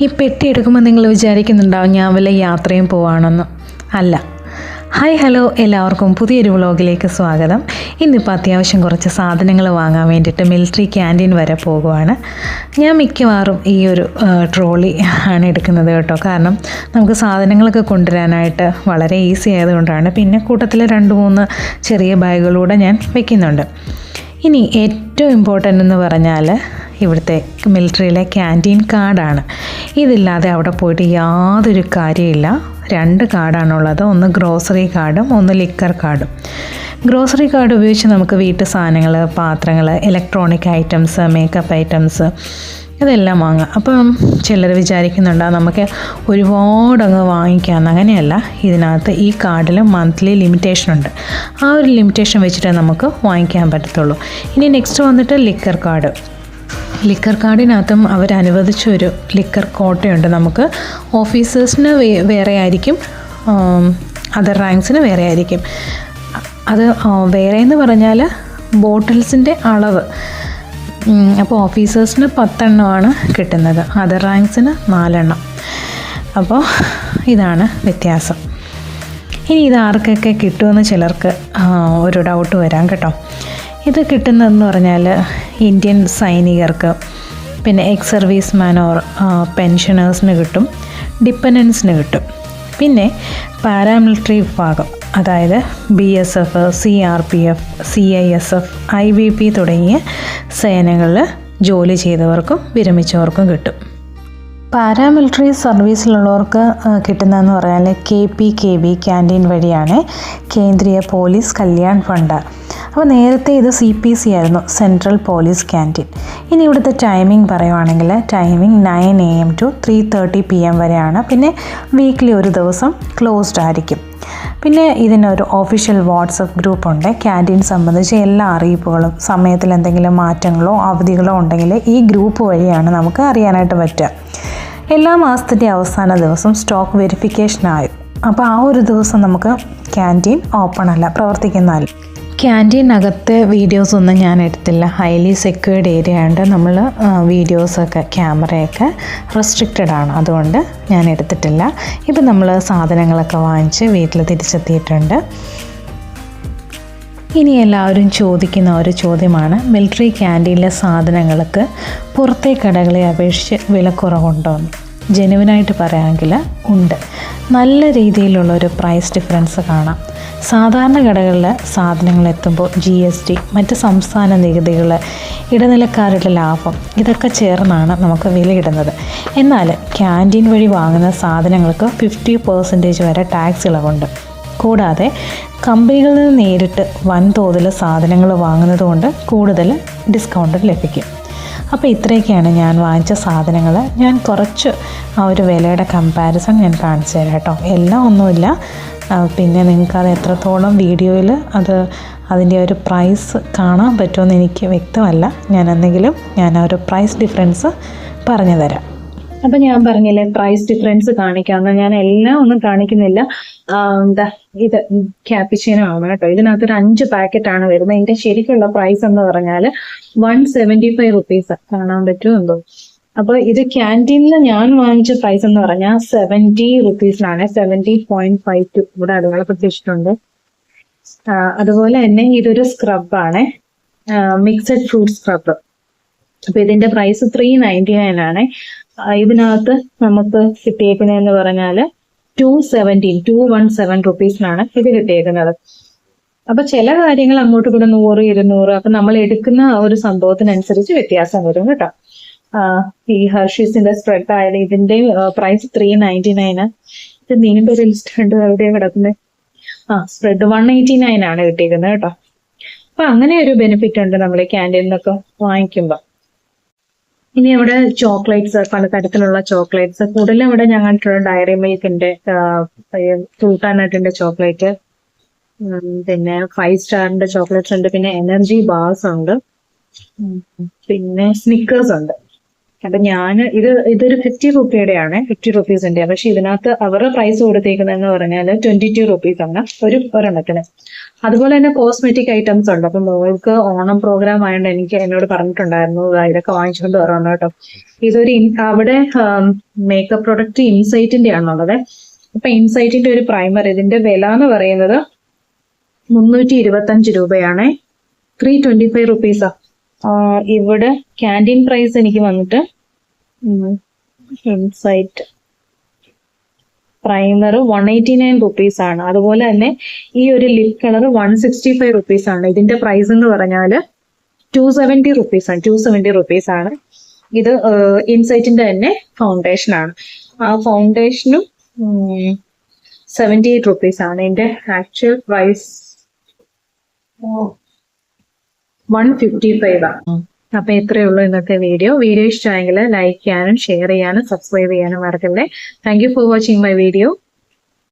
ഈ പെട്ടി എടുക്കുമ്പോൾ നിങ്ങൾ വിചാരിക്കുന്നുണ്ടാവും ഞാൻ വല്ല യാത്രയും പോവാണെന്ന്. അല്ല. ഹായ് ഹലോ, എല്ലാവർക്കും പുതിയൊരു വ്ളോഗിലേക്ക് സ്വാഗതം. ഇന്നിപ്പോൾ അത്യാവശ്യം കുറച്ച് സാധനങ്ങൾ വാങ്ങാൻ വേണ്ടിയിട്ട് മിലിറ്ററി ക്യാൻറ്റീൻ വരെ പോകുവാണ്. ഞാൻ മിക്കവാറും ഈ ഒരു ട്രോളി ആണ് എടുക്കുന്നത് കേട്ടോ. കാരണം നമുക്ക് സാധനങ്ങളൊക്കെ കൊണ്ടുവരാനായിട്ട് വളരെ ഈസി ആയതുകൊണ്ടാണ്. പിന്നെ കൂട്ടത്തിൽ 2-3 ചെറിയ ബാഗുകളൂടെ ഞാൻ വയ്ക്കുന്നുണ്ട്. ഇനി ഏറ്റവും ഇമ്പോർട്ടൻ്റ് എന്ന് പറഞ്ഞാൽ ഇവിടുത്തെ മിലിറ്ററിയിലെ ക്യാൻറ്റീൻ കാർഡാണ്. ഇതില്ലാതെ അവിടെ പോയിട്ട് യാതൊരു കാര്യമില്ല. 2 കാർഡാണുള്ളത്. ഒന്ന് ഗ്രോസറി കാർഡും ഒന്ന് ലിക്കർ കാർഡും. ഗ്രോസറി കാർഡ് ഉപയോഗിച്ച് നമുക്ക് വീട്ടു സാധനങ്ങൾ, പാത്രങ്ങൾ, ഇലക്ട്രോണിക് ഐറ്റംസ്, മേക്കപ്പ് ഐറ്റംസ് ഇതെല്ലാം വാങ്ങാം. അപ്പം ചിലർ വിചാരിക്കുന്നുണ്ടാകും നമുക്ക് ഒരുപാടങ്ങ് വാങ്ങിക്കാമെന്ന്. അങ്ങനെയല്ല, ഇതിനകത്ത് ഈ കാർഡിൽ മന്ത്ലി ലിമിറ്റേഷൻ ഉണ്ട്. ആ ഒരു ലിമിറ്റേഷൻ വെച്ചിട്ടേ നമുക്ക് വാങ്ങിക്കാൻ പറ്റത്തുള്ളൂ. ഇനി നെക്സ്റ്റ് വന്നിട്ട് ലിക്കർ കാർഡ്. ലിക്കർ കാർഡിനകത്തും അവർ അനുവദിച്ചൊരു ലിക്കർ കോട്ടയുണ്ട്. നമുക്ക് ഓഫീസേഴ്സിന് വേറെ ആയിരിക്കും, അതർ റാങ്ക്സിന് വേറെ ആയിരിക്കും. അത് വേറെ എന്ന് പറഞ്ഞാൽ ബോട്ടിൽസിൻ്റെ അളവ്. അപ്പോൾ ഓഫീസേഴ്സിന് 10 എണ്ണമാണ് കിട്ടുന്നത്, അതർ റാങ്ക്സിന് 4 എണ്ണം. അപ്പോൾ ഇതാണ് വ്യത്യാസം. ഇനി ഇത് ആർക്കൊക്കെ കിട്ടുമെന്ന് ചിലർക്ക് ഒരു ഡൗട്ട് വരാം കേട്ടോ. ഇത് കിട്ടുന്നതെന്ന് പറഞ്ഞാൽ ഇന്ത്യൻ സൈനികർക്ക്, പിന്നെ എക്സ് സർവീസ് മാൻ ഓർ പെൻഷനേഴ്സിന് കിട്ടും, ഡിപ്പെൻഡൻസിന് കിട്ടും. പിന്നെ പാരാമിലിറ്ററി വിഭാഗം, അതായത് BSF, CRPF, CISF, IBP തുടങ്ങിയ സേനകളിൽ ജോലി ചെയ്തവർക്കും വിരമിച്ചവർക്കും കിട്ടും. പാരാമിലിറ്ററി സർവീസിലുള്ളവർക്ക് കിട്ടുന്നതെന്ന് പറഞ്ഞാൽ KPKB ക്യാൻറ്റീൻ വഴിയാണ്, കേന്ദ്രീയ പോലീസ് കല്യാൺ ഫണ്ട്. അപ്പോൾ നേരത്തെ ഇത് CPC ആയിരുന്നു, സെൻട്രൽ പോലീസ് ക്യാൻറ്റീൻ. ഇനി ഇവിടുത്തെ ടൈമിംഗ് പറയുവാണെങ്കിൽ ടൈമിംഗ് 9 AM to 3:30 PM വരെയാണ്. പിന്നെ വീക്ക്ലി ഒരു ദിവസം ക്ലോസ്ഡ് ആയിരിക്കും. പിന്നെ ഇതിനൊരു ഒഫീഷ്യൽ വാട്സപ്പ് ഗ്രൂപ്പുണ്ട്. ക്യാൻറ്റീൻ സംബന്ധിച്ച് എല്ലാ അറിയിപ്പുകളും, സമയത്തിൽ എന്തെങ്കിലും മാറ്റങ്ങളോ അവധികളോ ഉണ്ടെങ്കിൽ ഈ ഗ്രൂപ്പ് വഴിയാണ് നമുക്ക് അറിയാനായിട്ട് പറ്റുക. എല്ലാ മാസത്തിൻ്റെ അവസാന ദിവസം സ്റ്റോക്ക് വെരിഫിക്കേഷനായി. അപ്പോൾ ആ ഒരു ദിവസം നമുക്ക് ക്യാൻറ്റീൻ ഓപ്പൺ അല്ല, പ്രവർത്തിക്കുന്നതല്ല. ക്യാൻറ്റീനകത്തെ വീഡിയോസൊന്നും ഞാൻ എടുത്തില്ല. ഹൈലി സെക്യൂർഡ് ഏരിയ ആയതുകൊണ്ട് നമ്മൾ വീഡിയോസൊക്കെ, ക്യാമറയൊക്കെ റെസ്ട്രിക്റ്റഡ് ആണ്, അതുകൊണ്ട് ഞാൻ എടുത്തിട്ടില്ല. ഇപ്പം നമ്മൾ സാധനങ്ങളൊക്കെ വാങ്ങിച്ച് വീട്ടിൽ തിരിച്ചെത്തിയിട്ടുണ്ട്. ഇനി എല്ലാവരും ചോദിക്കുന്ന ഒരു ചോദ്യമാണ്, മിലിറ്ററി ക്യാൻറ്റീനിലെ സാധനങ്ങൾക്ക് പുറത്തെ കടകളെ അപേക്ഷിച്ച് വിലക്കുറവുണ്ടോ എന്ന്. ജെനുവിനായിട്ട് പറയുകയാണെങ്കിൽ ഉണ്ട്. നല്ല രീതിയിലുള്ളൊരു പ്രൈസ് ഡിഫറൻസ് കാണാം. സാധാരണ കടകളിൽ സാധനങ്ങൾ എത്തുമ്പോൾ GST, മറ്റ് സംസ്ഥാന നികുതികൾ, ഇടനിലക്കാരുടെ ലാഭം ഇതൊക്കെ ചേർന്നാണ് നമുക്ക് വിലയിടുന്നത്. എന്നാൽ ക്യാൻറ്റീൻ വഴി വാങ്ങുന്ന സാധനങ്ങൾക്ക് 50% വരെ ടാക്സ് ഇളവുണ്ട്. കൂടാതെ കമ്പനികളിൽ നിന്ന് നേരിട്ട് വൻതോതിൽ സാധനങ്ങൾ വാങ്ങുന്നത് കൊണ്ട് കൂടുതൽ ഡിസ്കൗണ്ട് ലഭിക്കും. അപ്പോൾ ഇത്രയൊക്കെയാണ് ഞാൻ വാങ്ങിച്ച സാധനങ്ങൾ. ഞാൻ കുറച്ച് ആ ഒരു വിലയുടെ കമ്പാരിസൺ ഞാൻ കാണിച്ചു തരാം കേട്ടോ. എല്ലാം ഒന്നുമില്ല. പിന്നെ നിങ്ങൾക്കത് എത്രത്തോളം വീഡിയോയിൽ അതിൻ്റെ ഒരു പ്രൈസ് കാണാൻ പറ്റുമെന്ന് എനിക്ക് വ്യക്തമല്ല. ഞാൻ ആ ഒരു പ്രൈസ് ഡിഫറൻസ് പറഞ്ഞു തരാം. അപ്പം ഞാൻ പറഞ്ഞില്ലേ പ്രൈസ് ഡിഫറൻസ് കാണിക്കാമെന്ന്. ഞാൻ എല്ലാം ഒന്നും കാണിക്കുന്നില്ല. ഇത് ക്യാപ്പിച്ചിനോ ആണ് കേട്ടോ. ഇതിനകത്ത് ഒരു 5 പാക്കറ്റാണ് വരുന്നത്. ഇതിൻ്റെ ശരിക്കുള്ള പ്രൈസ് എന്ന് പറഞ്ഞാൽ 175 റുപ്പീസ്. കാണാൻ പറ്റുമോ എന്തോ. അപ്പോൾ ഇത് ക്യാൻറ്റീനിൽ ഞാൻ വാങ്ങിച്ച പ്രൈസ് എന്ന് പറഞ്ഞാൽ 70 റുപ്പീസിനാണ്. 70.52 ഇവിടെ അടയാളപ്പെടുത്തിയിട്ടുണ്ട്. അതുപോലെ തന്നെ ഇതൊരു സ്ക്രബാണ്, മിക്സഡ് ഫ്രൂട്ട് സ്ക്രബ്. അപ്പൊ ഇതിന്റെ പ്രൈസ് 399 ആണ്. ഇതിനകത്ത് നമുക്ക് കിട്ടിയേക്കുന്നതെന്ന് പറഞ്ഞാൽ 217 റുപ്പീസിനാണ് ഇത് കിട്ടിയേക്കുന്നത്. അപ്പൊ ചില കാര്യങ്ങൾ അങ്ങോട്ട് കൂടെ 100, 200, അപ്പൊ നമ്മൾ എടുക്കുന്ന ഒരു സംഭവത്തിനനുസരിച്ച് വ്യത്യാസം വരും കേട്ടോ. ഈ ഹെർഷീസിന്റെ സ്പ്രെഡ് ആയത് ഇതിന്റെ പ്രൈസ് 399. ഇത് നീണ്ടൊരു ലിസ്റ്റ് ഉണ്ട്, എവിടെയാണ് കിടക്കുന്നത്. സ്പ്രെഡ് 189 ആണ് കിട്ടിയിരിക്കുന്നത് കേട്ടോ. അപ്പൊ അങ്ങനെ ഒരു ബെനിഫിറ്റ് ഉണ്ട് നമ്മൾ ക്യാൻറ്റീനിലൊക്കെ വാങ്ങിക്കുമ്പോൾ. ഇനി അവിടെ ചോക്ലേറ്റ്സ്, പലതരത്തിലുള്ള ചോക്ലേറ്റ്സ്, കൂടുതലും ഇവിടെ ഞങ്ങൾക്ക് ഡയറി മിൽക്കിന്റെ, സുൽത്താനട്ടിന്റെ ചോക്ലേറ്റ്, പിന്നെ 5 സ്റ്റാറിന്റെ ചോക്ലേറ്റ്സ് ഉണ്ട്, പിന്നെ എനർജി ബാർസ് ഉണ്ട്, പിന്നെ സ്നിക്കേഴ്സ് ഉണ്ട്. അപ്പൊ ഇതൊരു 50 റുപ്പിയുടെ ആണ്, 50 റുപ്പീസിന്റെ. പക്ഷെ ഇതിനകത്ത് അവരുടെ പ്രൈസ് കൊടുത്തേക്കുന്നതെന്ന് പറഞ്ഞാൽ 22 റുപ്പീസ് ആണ് ഒരെണ്ണത്തിന്. അതുപോലെ തന്നെ കോസ്മെറ്റിക് ഐറ്റംസ് ഉണ്ട്. അപ്പൊ മോൾക്ക് ഓണം പ്രോഗ്രാം ആയതുകൊണ്ട് എന്നോട് പറഞ്ഞിട്ടുണ്ടായിരുന്നു ഇതൊക്കെ വാങ്ങിച്ചുകൊണ്ട് വരണം കേട്ടോ. അവിടെ മേക്കപ്പ് പ്രൊഡക്റ്റ് ഇൻസൈറ്റിന്റെ ആണുള്ളത്. അപ്പൊ ഇൻസൈറ്റിന്റെ ഒരു പ്രൈമർ, ഇതിന്റെ വില എന്ന് പറയുന്നത് 325 രൂപയാണ്. 325 റുപ്പീസാ. ഇവിടെ ക്യാൻറ്റീൻ പ്രൈസ് എനിക്ക് വന്നിട്ട് ഇൻസൈറ്റ് പ്രൈമർ 189 റുപ്പീസ് ആണ്. അതുപോലെ തന്നെ ഈ ഒരു ലിപ് കളർ 165 റുപ്പീസ് ആണ്. ഇതിന്റെ പ്രൈസ് എന്ന് പറഞ്ഞാൽ 270 റുപ്പീസ് ആണ്. ഇത് ഇൻസൈറ്റിന്റെ തന്നെ ഫൗണ്ടേഷൻ ആണ്. ആ ഫൗണ്ടേഷനും 78 റുപ്പീസ് ആണ്. ഇതിന്റെ ആക്ച്വൽ പ്രൈസ് 155 ആണ്. അപ്പൊ ഇത്രയേ ഉള്ളൂ ഇന്നത്തെ വീഡിയോ. ഇഷ്ടമായെങ്കിൽ ലൈക്ക് ചെയ്യാനും ഷെയർ ചെയ്യാനും സബ്സ്ക്രൈബ് ചെയ്യാനും മറക്കല്ലേ. Thank you for watching my video.